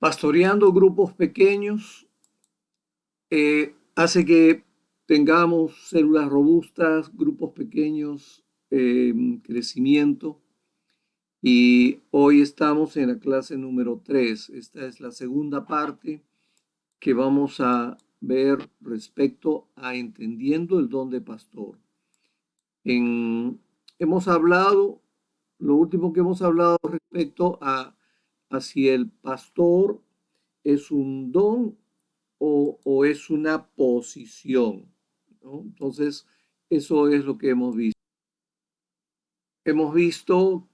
Pastoreando grupos pequeños hace que tengamos células robustas, grupos pequeños, crecimiento. Y hoy estamos en la clase número 3. Esta es la segunda parte que vamos a ver respecto a entendiendo el don de pastor. Hemos hablado, lo último que hemos hablado respecto a si el pastor es un don o es una posición, ¿no? Entonces, eso es lo que hemos visto. Hemos visto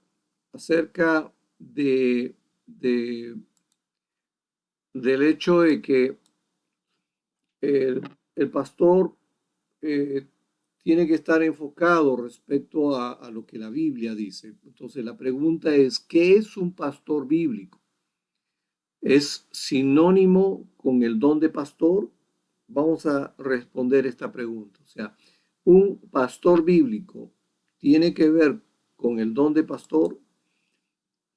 acerca del hecho de que el pastor eh, tiene que estar enfocado respecto a lo que la Biblia dice. Entonces, la pregunta es, ¿qué es un pastor bíblico? ¿Es sinónimo con el don de pastor? Vamos a responder esta pregunta. O sea, ¿un pastor bíblico tiene que ver con el don de pastor?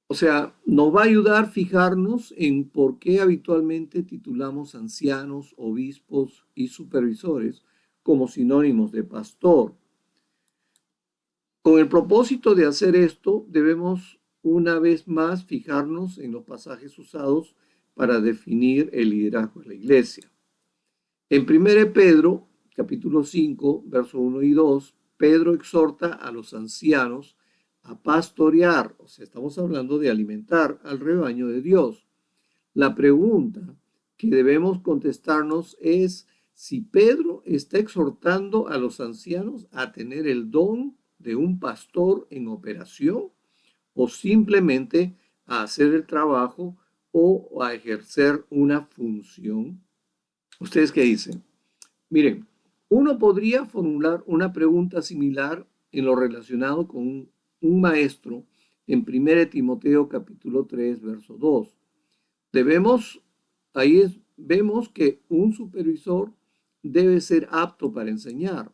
O sea, nos va a ayudar a fijarnos en por qué habitualmente titulamos ancianos, obispos y supervisores como sinónimos de pastor. Con el propósito de hacer esto, debemos una vez más fijarnos en los pasajes usados para definir el liderazgo de la iglesia. En 1 Pedro, capítulo 5, versos 1 y 2, Pedro exhorta a los ancianos a pastorear, o sea, estamos hablando de alimentar al rebaño de Dios. La pregunta que debemos contestarnos es si Pedro está exhortando a los ancianos a tener el don de un pastor en operación o simplemente a hacer el trabajo o a ejercer una función. ¿Ustedes qué dicen? Miren, uno podría formular una pregunta similar en lo relacionado con un maestro en 1 Timoteo capítulo 3, verso 2. Debemos, vemos que un supervisor debe ser apto para enseñar.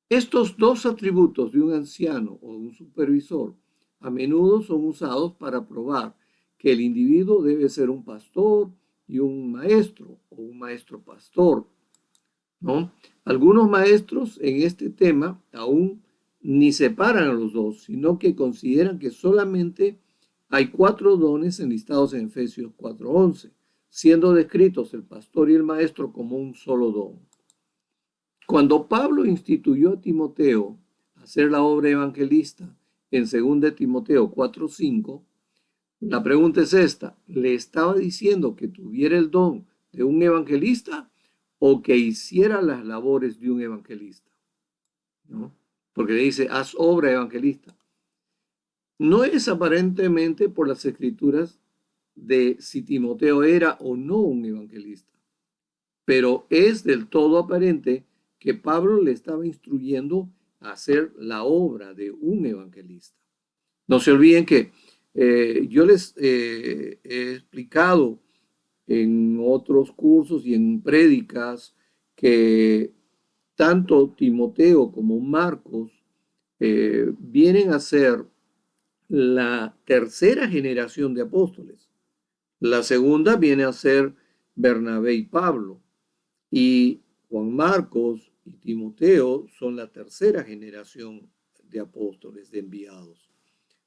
Estos dos atributos de un anciano o un supervisor a menudo son usados para probar que el individuo debe ser un pastor y un maestro o un maestro pastor, ¿no? Algunos maestros en este tema aún ni separan a los dos, sino que consideran que solamente hay 4 dones enlistados en Efesios 4:11, siendo descritos el pastor y el maestro como un solo don. Cuando Pablo instituyó a Timoteo a hacer la obra evangelista en 2 Timoteo 4:5, la pregunta es esta: ¿le estaba diciendo que tuviera el don de un evangelista o que hiciera las labores de un evangelista? ¿No? Porque le dice, haz obra evangelista. No es aparentemente por las escrituras de si Timoteo era o no un evangelista, pero es del todo aparente que Pablo le estaba instruyendo a hacer la obra de un evangelista. No se olviden que yo les he explicado en otros cursos y en prédicas que tanto Timoteo como Marcos vienen a ser la tercera generación de apóstoles. La segunda viene a ser Bernabé y Pablo. Y Juan Marcos y Timoteo son la tercera generación de apóstoles, de enviados.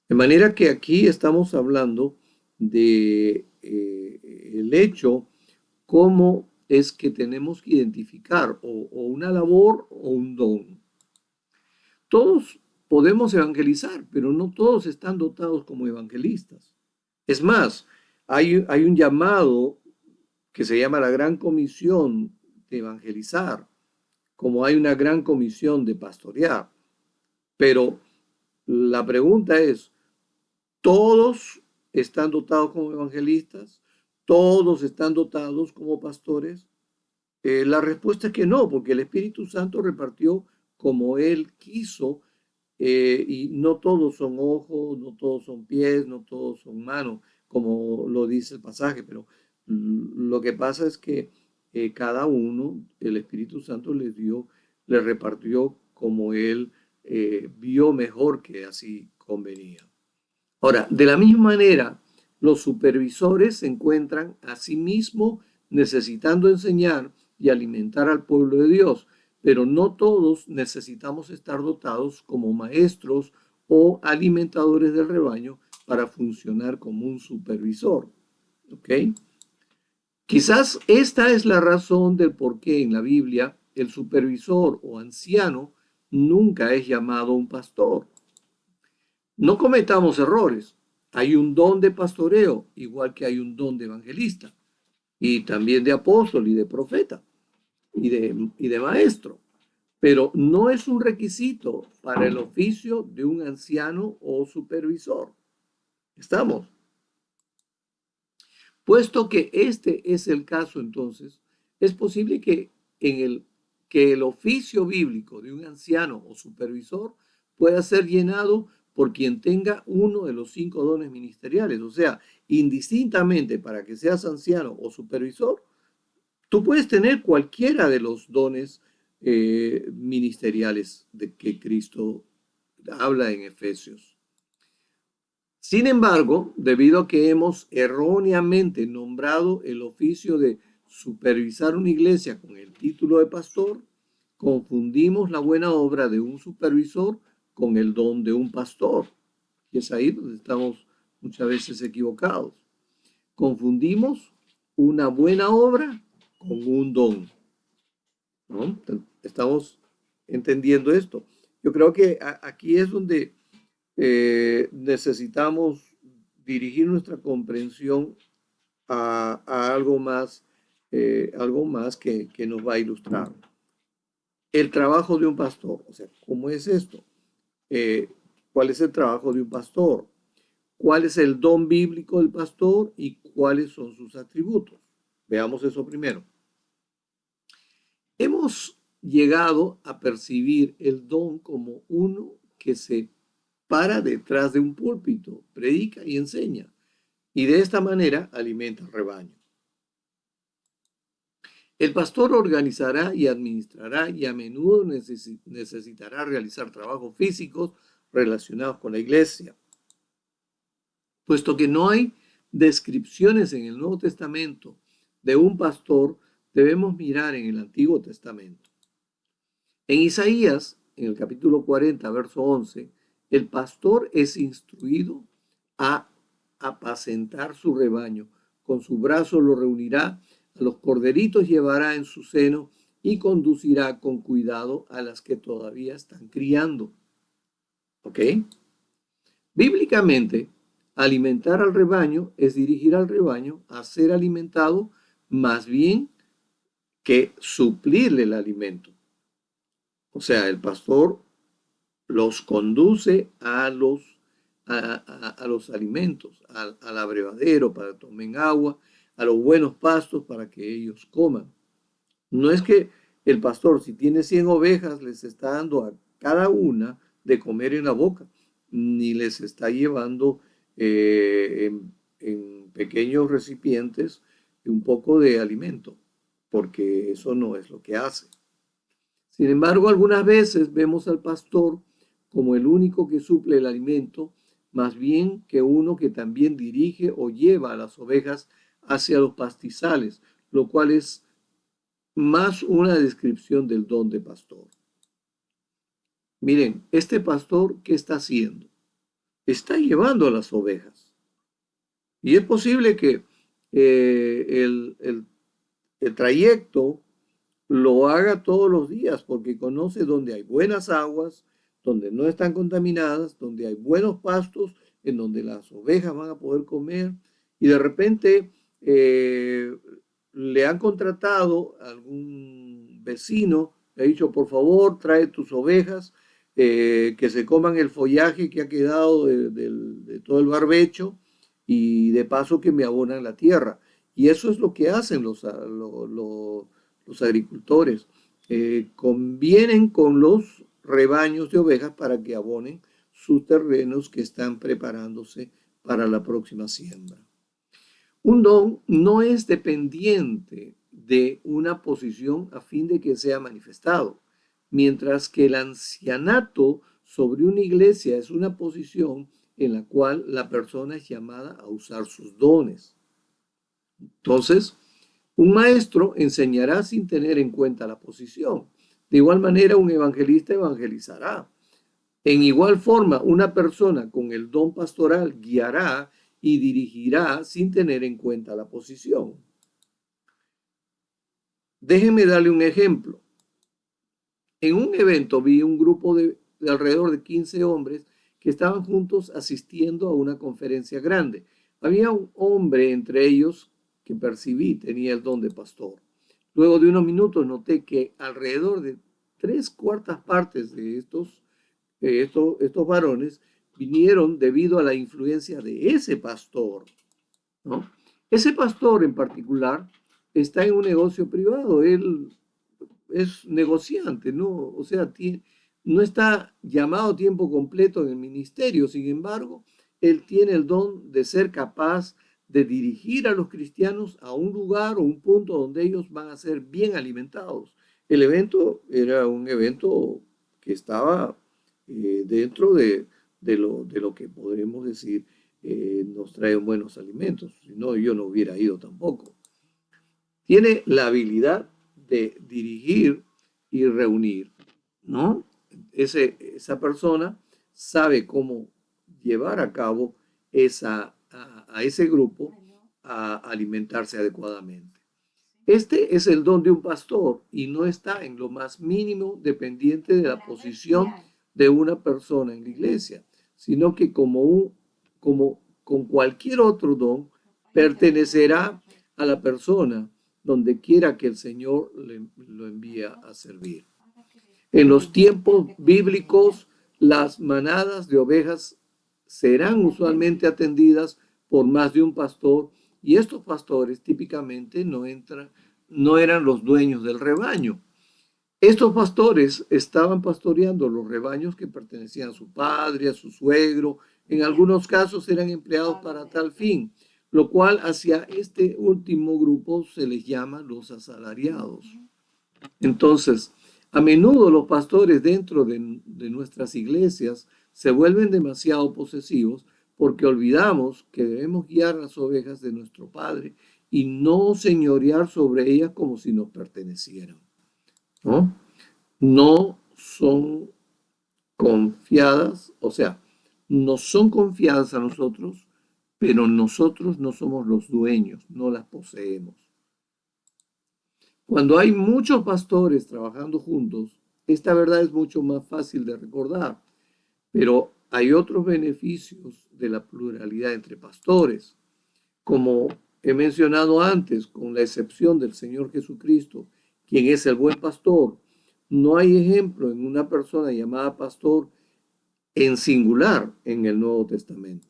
De manera que aquí estamos hablando de el hecho cómo es que tenemos que identificar o una labor o un don. Todos podemos evangelizar, pero no todos están dotados como evangelistas. Es más, hay un llamado que se llama la Gran Comisión de Evangelizar, como hay una Gran Comisión de Pastorear. Pero la pregunta es, ¿todos están dotados como evangelistas? ¿Todos están dotados como pastores? La respuesta es que no, porque el Espíritu Santo repartió como Él quiso, y no todos son ojos, no todos son pies, no todos son manos, como lo dice el pasaje, pero lo que pasa es que cada uno, el Espíritu Santo les repartió como Él vio mejor que así convenía. Ahora, de la misma manera, Los supervisores se encuentran asimismo necesitando enseñar y alimentar al pueblo de Dios, pero no todos necesitamos estar dotados como maestros o alimentadores del rebaño para funcionar como un supervisor. ¿Ok? Quizás esta es la razón del por qué en la Biblia el supervisor o anciano nunca es llamado un pastor. No cometamos errores. Hay un don de pastoreo, igual que hay un don de evangelista, y también de apóstol y de profeta y de maestro. Pero no es un requisito para el oficio de un anciano o supervisor. ¿Estamos? Puesto que este es el caso, entonces, es posible que el oficio bíblico de un anciano o supervisor pueda ser llenado por quien tenga uno de los 5 dones ministeriales. O sea, indistintamente para que seas anciano o supervisor, tú puedes tener cualquiera de los dones ministeriales de que Cristo habla en Efesios. Sin embargo, debido a que hemos erróneamente nombrado el oficio de supervisar una iglesia con el título de pastor, confundimos la buena obra de un supervisor con el don de un pastor. Y es ahí donde estamos muchas veces equivocados. Confundimos una buena obra con un don, ¿no? Estamos entendiendo esto. Yo creo que aquí es donde necesitamos dirigir nuestra comprensión a algo más que nos va a ilustrar. El trabajo de un pastor, o sea, ¿cómo es esto? ¿Cuál es el trabajo de un pastor? ¿Cuál es el don bíblico del pastor y cuáles son sus atributos? Veamos eso primero. Hemos llegado a percibir el don como uno que se para detrás de un púlpito, predica y enseña, y de esta manera alimenta al rebaño. El pastor organizará y administrará y a menudo necesitará realizar trabajos físicos relacionados con la iglesia. Puesto que no hay descripciones en el Nuevo Testamento de un pastor, debemos mirar en el Antiguo Testamento. En Isaías, en el capítulo 40, verso 11, el pastor es instruido a apacentar su rebaño. Con su brazo lo reunirá, a los corderitos llevará en su seno y conducirá con cuidado a las que todavía están criando. ¿Ok? Bíblicamente, alimentar al rebaño es dirigir al rebaño a ser alimentado más bien que suplirle el alimento. O sea, el pastor los conduce a los alimentos, al abrevadero para que tomen agua, a los buenos pastos para que ellos coman. No es que el pastor, si tiene 100 ovejas, les está dando a cada una de comer en la boca, ni les está llevando en pequeños recipientes un poco de alimento, porque eso no es lo que hace. Sin embargo, algunas veces vemos al pastor como el único que suple el alimento, más bien que uno que también dirige o lleva a las ovejas hacia los pastizales, lo cual es más una descripción del don de pastor. Miren, este pastor, ¿qué está haciendo? Está llevando a las ovejas. Y es posible que el trayecto lo haga todos los días porque conoce donde hay buenas aguas, donde no están contaminadas, donde hay buenos pastos, en donde las ovejas van a poder comer. Y de repente le han contratado a algún vecino, le ha dicho, por favor, trae tus ovejas, que se coman el follaje que ha quedado de todo el barbecho y de paso que me abonan la tierra. Y eso es lo que hacen los agricultores. Convienen con los rebaños de ovejas para que abonen sus terrenos que están preparándose para la próxima siembra. Un don no es dependiente de una posición a fin de que sea manifestado, mientras que el ancianato sobre una iglesia es una posición en la cual la persona es llamada a usar sus dones. Entonces, un maestro enseñará sin tener en cuenta la posición. De igual manera, un evangelista evangelizará. En igual forma, una persona con el don pastoral guiará y dirigirá sin tener en cuenta la posición. Déjenme darle un ejemplo. En un evento vi un grupo de alrededor de 15 hombres que estaban juntos asistiendo a una conferencia grande. Había un hombre entre ellos que percibí tenía el don de pastor. Luego de unos minutos noté que alrededor de 3/4 de estos varones vinieron debido a la influencia de ese pastor, ¿no? Ese pastor en particular está en un negocio privado, él es negociante, ¿no? O sea, no está llamado a tiempo completo en el ministerio, sin embargo, él tiene el don de ser capaz de dirigir a los cristianos a un lugar o un punto donde ellos van a ser bien alimentados. El evento era un evento que estaba dentro de lo que podremos decir nos trae buenos alimentos. Si no, yo no hubiera ido tampoco. Tiene la habilidad de dirigir y reunir, ¿no? Esa persona sabe cómo llevar a cabo a ese grupo a alimentarse adecuadamente. Este es el don de un pastor y no está en lo más mínimo dependiente de la posición de una persona en la iglesia, sino que como con cualquier otro don, pertenecerá a la persona donde quiera que el Señor lo envíe a servir. En los tiempos bíblicos, las manadas de ovejas serán usualmente atendidas por más de un pastor y estos pastores típicamente no eran los dueños del rebaño. Estos pastores estaban pastoreando los rebaños que pertenecían a su padre, a su suegro. En algunos casos eran empleados para tal fin, lo cual hacia este último grupo se les llama los asalariados. Entonces, a menudo los pastores dentro de nuestras iglesias se vuelven demasiado posesivos porque olvidamos que debemos guiar las ovejas de nuestro Padre y no señorear sobre ellas como si nos pertenecieran, ¿no? No son confiadas, o sea, no son confiadas a nosotros, pero nosotros no somos los dueños, no las poseemos. Cuando hay muchos pastores trabajando juntos, esta verdad es mucho más fácil de recordar, pero hay otros beneficios de la pluralidad entre pastores. Como he mencionado antes, con la excepción del Señor Jesucristo, quien es el buen pastor, no hay ejemplo en una persona llamada pastor en singular en el Nuevo Testamento.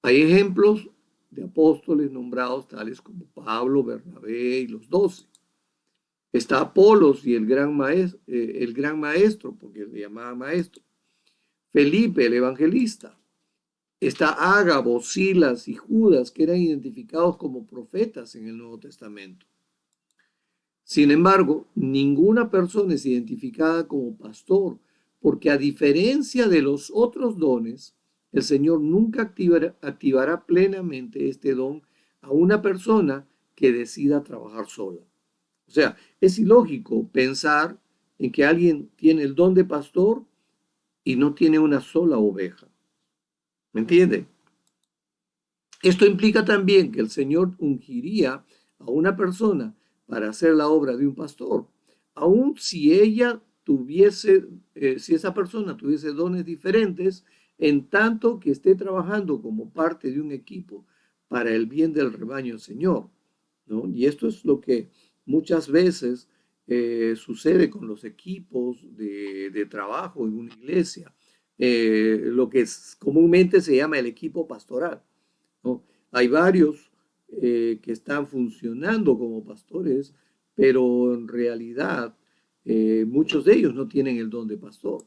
Hay ejemplos de apóstoles nombrados tales como Pablo, Bernabé y los 12. Está Apolos y el gran maestro, porque le llamaba maestro. Felipe, el evangelista. Está Ágabo, Silas y Judas, que eran identificados como profetas en el Nuevo Testamento. Sin embargo, ninguna persona es identificada como pastor, porque a diferencia de los otros dones, el Señor nunca activará plenamente este don a una persona que decida trabajar sola. O sea, es ilógico pensar en que alguien tiene el don de pastor y no tiene una sola oveja. ¿Me entiende? Esto implica también que el Señor ungiría a una persona para hacer la obra de un pastor, aun si si esa persona tuviese dones diferentes, en tanto que esté trabajando como parte de un equipo para el bien del rebaño del Señor, ¿no? Y esto es lo que muchas veces sucede con los equipos de trabajo en una iglesia, lo que comúnmente se llama el equipo pastoral, ¿no? Hay varios que están funcionando como pastores, pero en realidad muchos de ellos no tienen el don de pastor.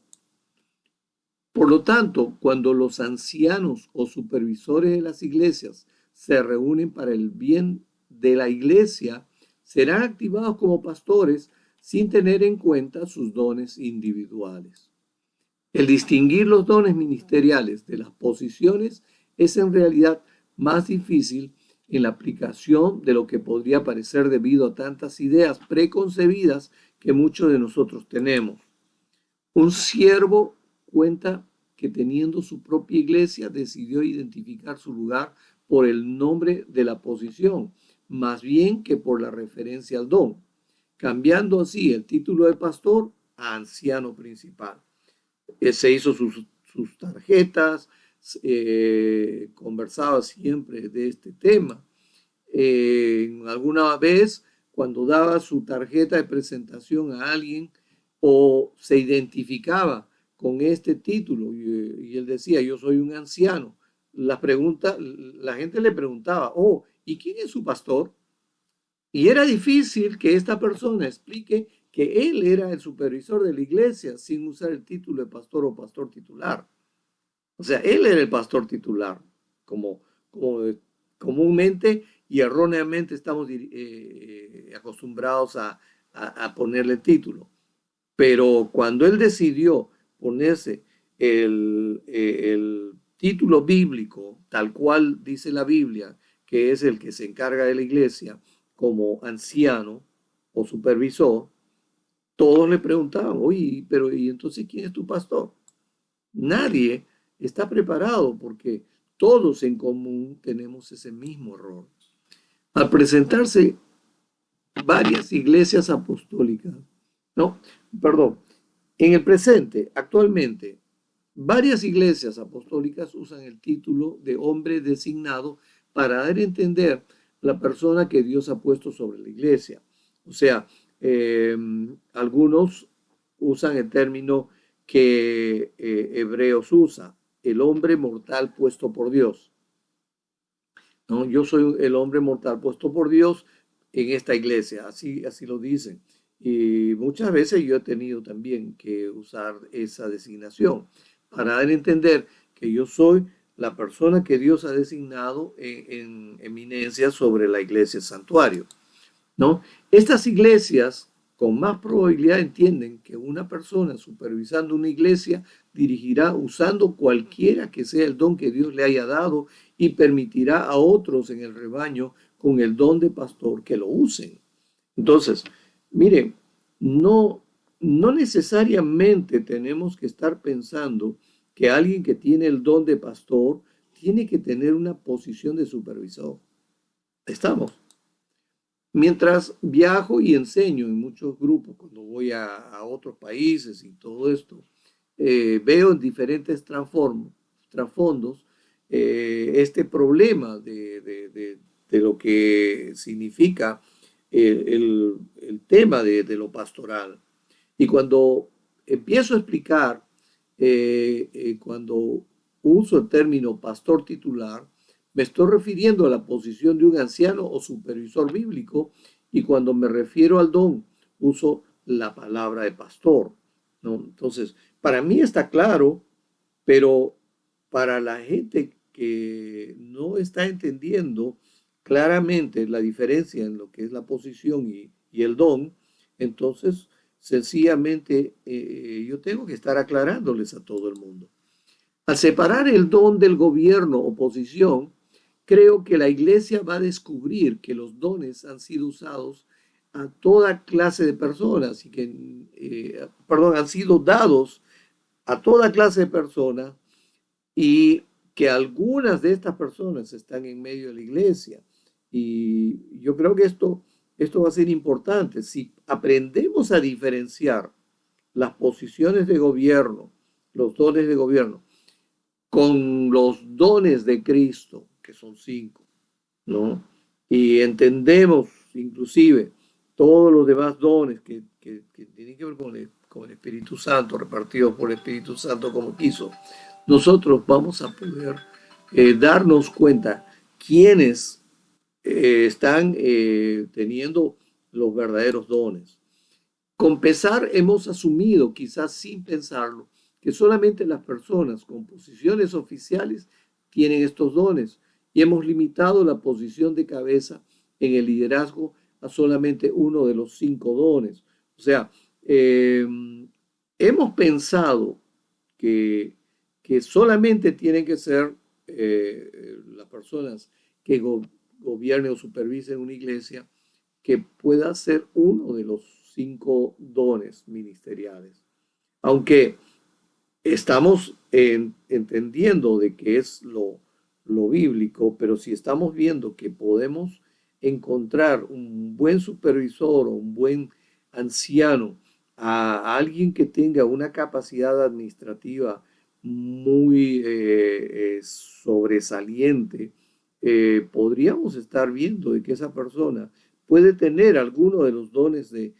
Por lo tanto, cuando los ancianos o supervisores de las iglesias se reúnen para el bien de la iglesia, serán activados como pastores sin tener en cuenta sus dones individuales. El distinguir los dones ministeriales de las posiciones es en realidad más difícil en la aplicación de lo que podría parecer debido a tantas ideas preconcebidas que muchos de nosotros tenemos. Un siervo cuenta que teniendo su propia iglesia decidió identificar su lugar por el nombre de la posición, más bien que por la referencia al don, cambiando así el título de pastor a anciano principal. Se hizo sus tarjetas, conversaba siempre de este tema. Alguna vez, cuando daba su tarjeta de presentación a alguien o se identificaba con este título y él decía, yo soy un anciano, la gente le preguntaba, oh, ¿y quién es su pastor? Y era difícil que esta persona explique que él era el supervisor de la iglesia sin usar el título de pastor o pastor titular. O sea, él era el pastor titular, como comúnmente y erróneamente estamos acostumbrados a ponerle título. Pero cuando él decidió ponerse el título bíblico, tal cual dice la Biblia, que es el que se encarga de la iglesia, como anciano o supervisor, todos le preguntaban, oye, pero ¿y entonces quién es tu pastor? Nadie está preparado porque todos en común tenemos ese mismo error. Al presentarse varias iglesias apostólicas, no, perdón, en el presente, actualmente, varias iglesias apostólicas usan el título de hombre designado para dar a entender la persona que Dios ha puesto sobre la iglesia. O sea, algunos usan el término que Hebreos usa, el hombre mortal puesto por Dios. ¿No? Yo soy el hombre mortal puesto por Dios en esta iglesia, así lo dicen. Y muchas veces yo he tenido también que usar esa designación para dar a entender que yo soy la persona que Dios ha designado en eminencia sobre la iglesia santuario, ¿no? Estas iglesias con más probabilidad entienden que una persona supervisando una iglesia dirigirá usando cualquiera que sea el don que Dios le haya dado y permitirá a otros en el rebaño con el don de pastor que lo usen. Entonces, miren, no necesariamente tenemos que estar pensando que alguien que tiene el don de pastor tiene que tener una posición de supervisor. Estamos. Mientras viajo y enseño en muchos grupos, cuando voy a otros países y todo esto, veo en diferentes trasfondos este problema de lo que significa el tema de lo pastoral. Y cuando empiezo a explicar, cuando uso el término pastor titular, me estoy refiriendo a la posición de un anciano o supervisor bíblico y cuando me refiero al don, uso la palabra de pastor, ¿no? Entonces, para mí está claro, pero para la gente que no está entendiendo claramente la diferencia en lo que es la posición y el don, entonces sencillamente yo tengo que estar aclarándoles a todo el mundo. Al separar el don del gobierno o posición, creo que la iglesia va a descubrir que los dones han sido usados a toda clase de personas y que, han sido dados a toda clase de personas y que algunas de estas personas están en medio de la iglesia. Y yo creo que esto va a ser importante. Si aprendemos a diferenciar las posiciones de gobierno, los dones de gobierno, con los dones de Cristo, que son 5, ¿no? Y entendemos inclusive todos los demás dones que tienen que ver con el Espíritu Santo, repartidos por el Espíritu Santo como quiso. Nosotros vamos a poder darnos cuenta quiénes están teniendo los verdaderos dones. Con pesar hemos asumido, quizás sin pensarlo, que solamente las personas con posiciones oficiales tienen estos dones y hemos limitado la posición de cabeza en el liderazgo a solamente uno de los 5 dones. O sea, hemos pensado que, que solamente tienen que ser las personas que gobiernen o supervisen una iglesia, que pueda ser uno de los 5 dones ministeriales. Aunque estamos entendiendo de que es lo bíblico, pero si estamos viendo que podemos encontrar un buen supervisor o un buen anciano, a alguien que tenga una capacidad administrativa muy sobresaliente, podríamos estar viendo de que esa persona puede tener alguno de los dones de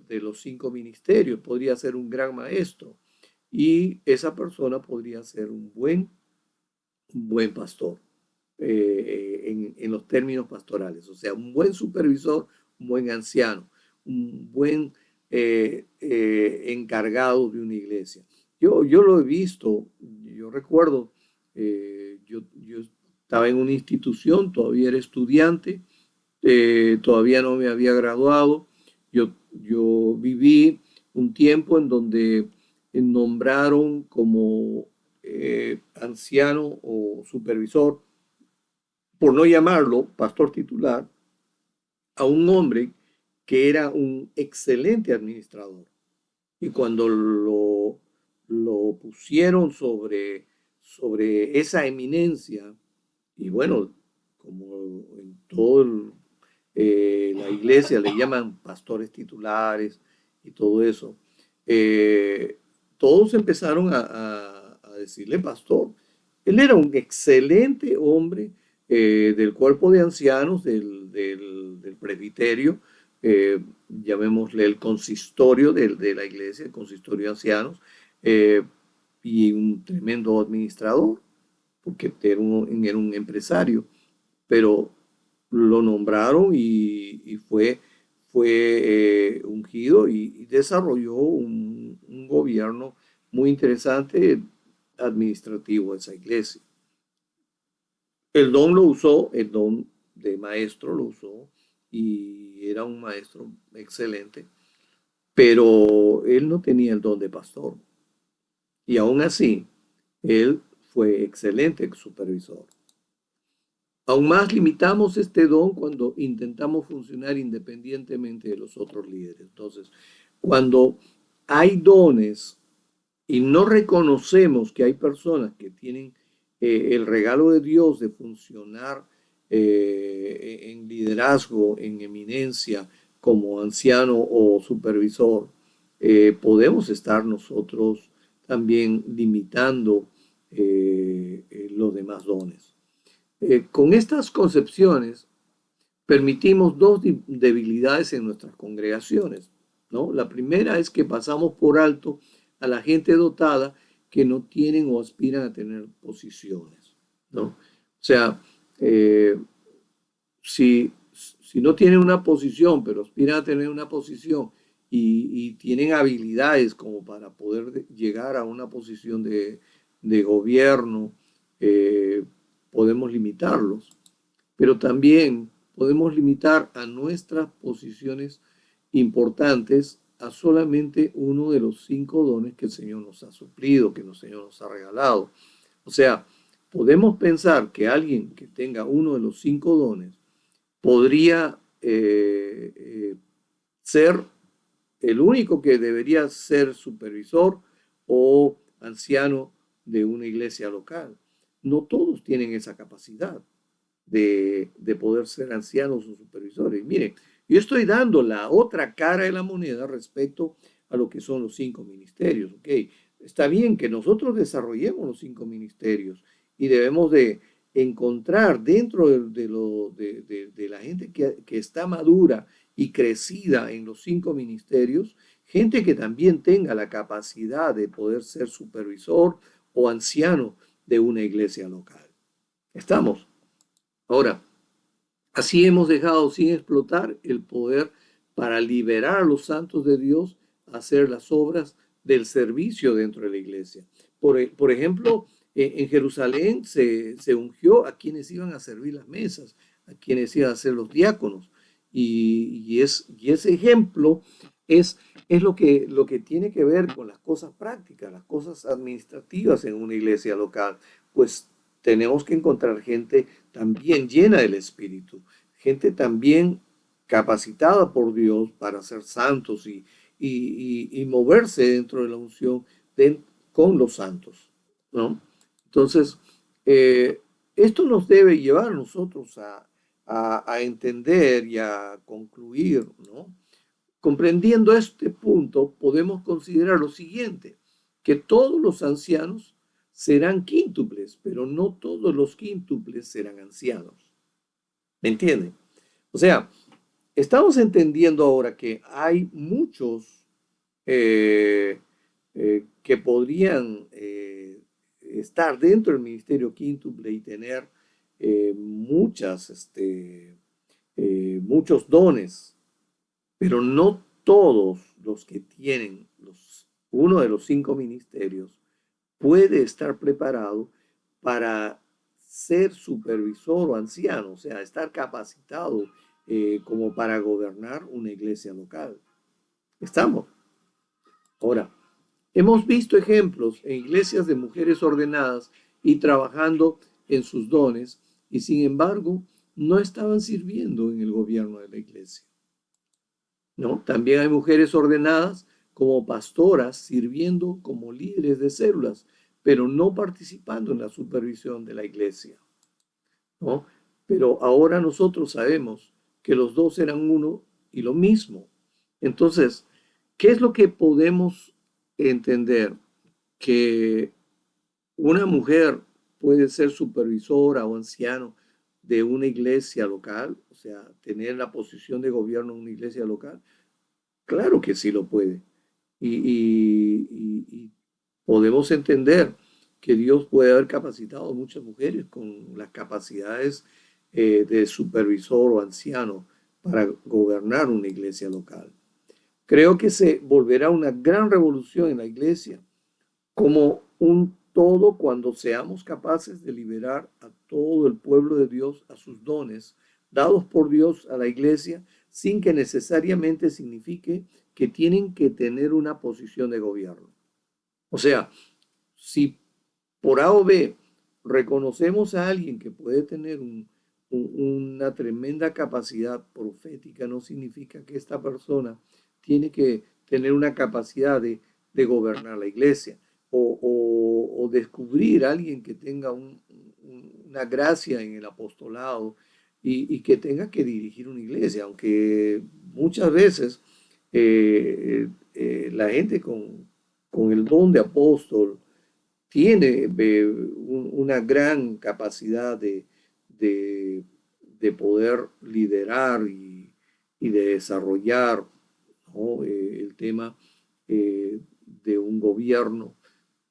los 5 ministerios, podría ser un gran maestro y esa persona podría ser un buen pastor en los términos pastorales, o sea, un buen supervisor, un buen anciano, un buen encargado de una iglesia. Yo lo he visto, yo recuerdo, yo estaba en una institución, todavía era estudiante, todavía no me había graduado. Yo viví un tiempo en donde nombraron como anciano o supervisor, por no llamarlo pastor titular, a un hombre que era un excelente administrador. Y cuando lo pusieron sobre esa eminencia, y bueno, como en todo la iglesia le llaman pastores titulares y todo eso, eh, todos empezaron a decirle pastor. Él era un excelente hombre del cuerpo de ancianos del presbiterio, llamémosle el consistorio de la iglesia, el consistorio de ancianos, eh, y un tremendo administrador, porque era un empresario, pero lo nombraron y fue ungido y desarrolló un gobierno muy interesante administrativo de esa iglesia. El don lo usó, el don de maestro lo usó y era un maestro excelente, pero él no tenía el don de pastor y aún así él fue excelente supervisor. Aún más limitamos este don cuando intentamos funcionar independientemente de los otros líderes. Entonces, cuando hay dones y no reconocemos que hay personas que tienen el regalo de Dios de funcionar en liderazgo, en eminencia, como anciano o supervisor, podemos estar nosotros también limitando los demás dones. Con estas concepciones permitimos dos debilidades en nuestras congregaciones, ¿no? La primera es que pasamos por alto a la gente dotada que no tienen o aspiran a tener posiciones, ¿no? O sea, si no tienen una posición, pero aspiran a tener una posición y tienen habilidades como para poder llegar a una posición de gobierno, podemos limitarlos, pero también podemos limitar a nuestras posiciones importantes a solamente uno de los 5 dones que el Señor nos ha suplido, que el Señor nos ha regalado. O sea, podemos pensar que alguien que tenga uno de los 5 dones podría ser el único que debería ser supervisor o anciano de una iglesia local. No todos tienen esa capacidad de poder ser ancianos o supervisores. Miren, yo estoy dando la otra cara de la moneda respecto a lo que son los 5 ministerios. ¿Okay? Está bien que nosotros desarrollemos los 5 ministerios y debemos de encontrar dentro de la gente que está madura y crecida en los 5 ministerios, gente que también tenga la capacidad de poder ser supervisor o anciano de una iglesia local. ¿Estamos? Ahora, así hemos dejado sin explotar el poder para liberar a los santos de Dios a hacer las obras del servicio dentro de la iglesia. Por ejemplo, en Jerusalén se ungió a quienes iban a servir las mesas, a quienes iban a ser los diáconos. Y ese ejemplo es es lo que tiene que ver con las cosas prácticas, las cosas administrativas en una iglesia local. Pues tenemos que encontrar gente también llena del Espíritu, gente también capacitada por Dios para ser santos y moverse dentro de la unción con los santos, ¿no? Entonces, eh, esto nos debe llevar a nosotros a entender y a concluir, ¿no? Comprendiendo este punto, podemos considerar lo siguiente, que todos los ancianos serán quíntuples, pero no todos los quíntuples serán ancianos. ¿Me entienden? O sea, estamos entendiendo ahora que hay muchos que podrían estar dentro del ministerio quíntuple y tener muchos dones, pero no todos los que tienen uno de los 5 ministerios puede estar preparado para ser supervisor o anciano, o sea, estar capacitado como para gobernar una iglesia local. ¿Estamos? Ahora, hemos visto ejemplos en iglesias de mujeres ordenadas y trabajando en sus dones, y sin embargo, no estaban sirviendo en el gobierno de la iglesia, ¿no? También hay mujeres ordenadas como pastoras sirviendo como líderes de células, pero no participando en la supervisión de la iglesia, ¿no? Pero ahora nosotros sabemos que los dos eran uno y lo mismo. Entonces, ¿qué es lo que podemos entender? Que una mujer puede ser supervisora o anciano de una iglesia local, o sea, tener la posición de gobierno en una iglesia local. Claro que sí lo puede. Y podemos entender que Dios puede haber capacitado a muchas mujeres con las capacidades de supervisor o anciano para gobernar una iglesia local. Creo que se volverá una gran revolución en la iglesia como un todo cuando seamos capaces de liberar a todo el pueblo de Dios a sus dones dados por Dios a la iglesia sin que necesariamente signifique que tienen que tener una posición de gobierno. O sea, si por A o B reconocemos a alguien que puede tener una tremenda capacidad profética, no significa que esta persona tiene que tener una capacidad de gobernar la iglesia o descubrir a alguien que tenga una gracia en el apostolado y que tenga que dirigir una iglesia, aunque muchas veces la gente con el don de apóstol tiene una gran capacidad de poder liderar y de desarrollar, ¿no? El tema de un gobierno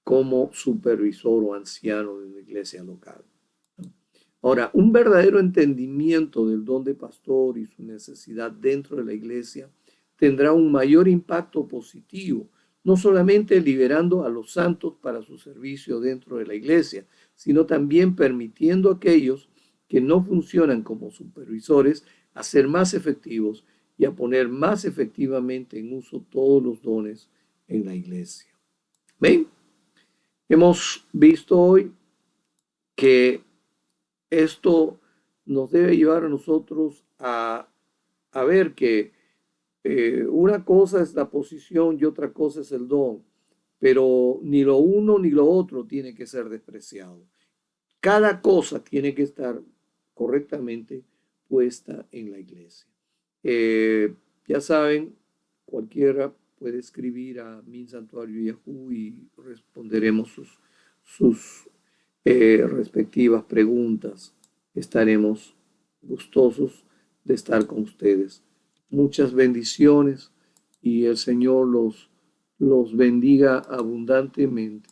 como supervisor o anciano de una iglesia local. Ahora, un verdadero entendimiento del don de pastor y su necesidad dentro de la iglesia tendrá un mayor impacto positivo, no solamente liberando a los santos para su servicio dentro de la iglesia, sino también permitiendo a aquellos que no funcionan como supervisores a ser más efectivos y a poner más efectivamente en uso todos los dones en la iglesia. ¿Ven? Hemos visto hoy que esto nos debe llevar a nosotros a ver que una cosa es la posición y otra cosa es el don, pero ni lo uno ni lo otro tiene que ser despreciado. Cada cosa tiene que estar correctamente puesta en la iglesia. Ya saben, cualquiera puede escribir a Mi Santuario Yahoo y responderemos sus respectivas preguntas. Estaremos gustosos de estar con ustedes. Muchas bendiciones y el Señor los bendiga abundantemente.